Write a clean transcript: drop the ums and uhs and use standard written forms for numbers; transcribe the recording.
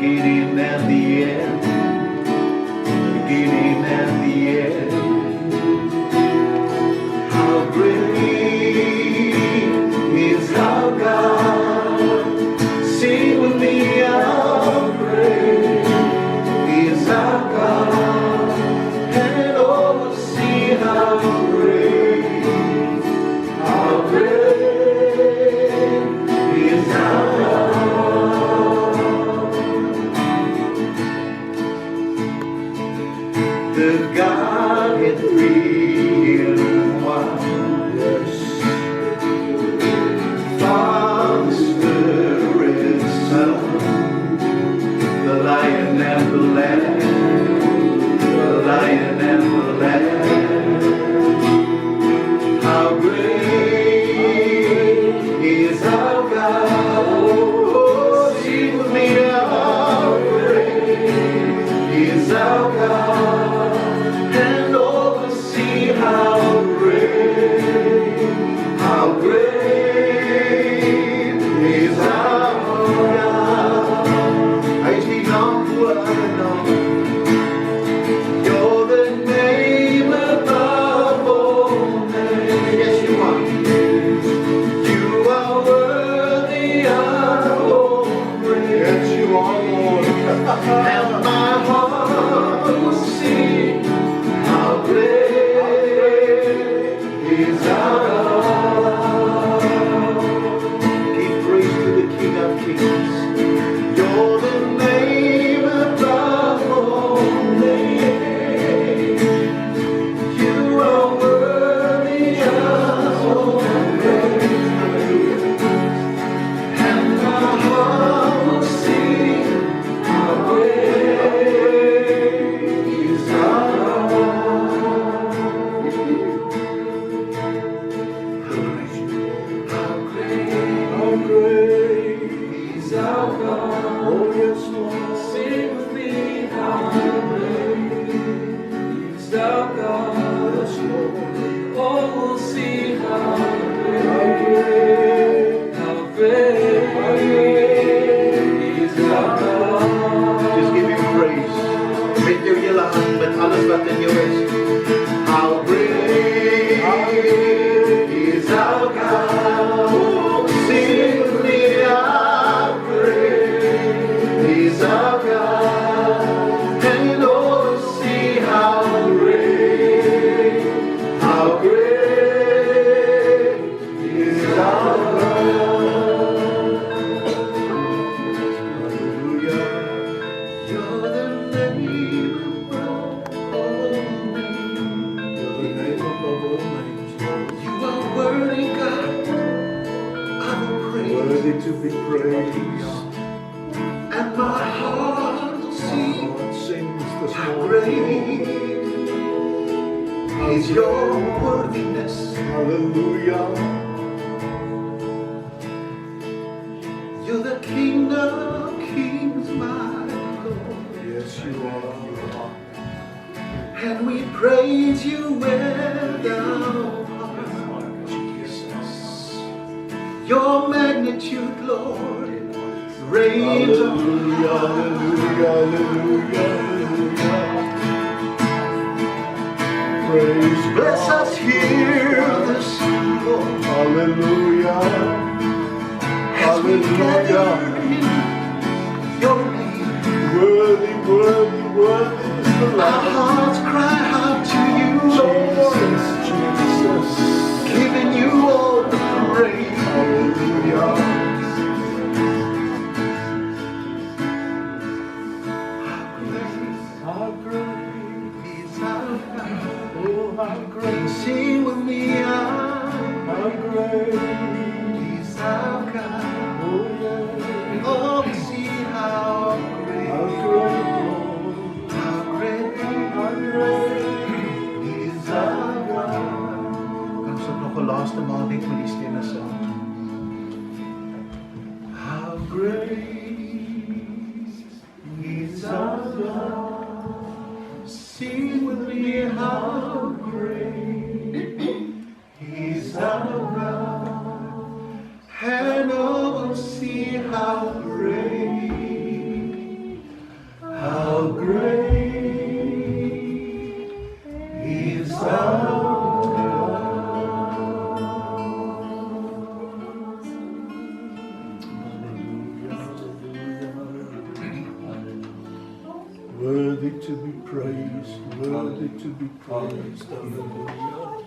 beginning and the end, beginning and the end. How great is our God? Sing with me, how great is our God, and all will see how great is our God. The Godhead three in one, Father, Spirit, Son, the Lion and the Lamb, the Lion and the Lamb. How great is our God? Oh, sing with me, how great is our God, and all will see how great is our God. I speak on what I know. You're the name above all names. Yes, you are. You are worthy of all praise. Yes, you are, Lord. And my heart will sing how great is our God. Give praise to the King of Kings. You're the name above all names. You are worthy of all praise. And my heart will sing how great is our God. How great is our God. Oh yes, Lord. Sing with me, how great is our God. Yes, Lord. Oh, we'll see how great is our God. Just give him praise. Met jou hele hand, met alles wat in jou is. How great is our God. Sing with me, how great is our God, and all see how great is our God. Hallelujah. You're the name above all names. You're the name above all names. You are worthy, God, of praise. Worthy to be praised. And my heart will sing how great is your worthiness. Hallelujah. You're the King of Kings, my Lord. Yes, you are. And we praise you with our heart. Jesus. Your magnitude, Lord, reigns on praise. Bless us here this Lord. Hallelujah. Hallelujah. Your name. Worthy is the Lamb. Our hearts cry out to you, Lord. Jesus. Giving you all the praise. Hallelujah. How great is our God? Oh, how great. Sing with me, how great is our God? Oh, yeah. Oh, see how great is our God. Kan ons nog 'n laaste maal net met die stemme sing? How great is our God? Sing with me, how great is our God, and all will see how great Worthy to be praised, worthy to be praised. Hallelujah.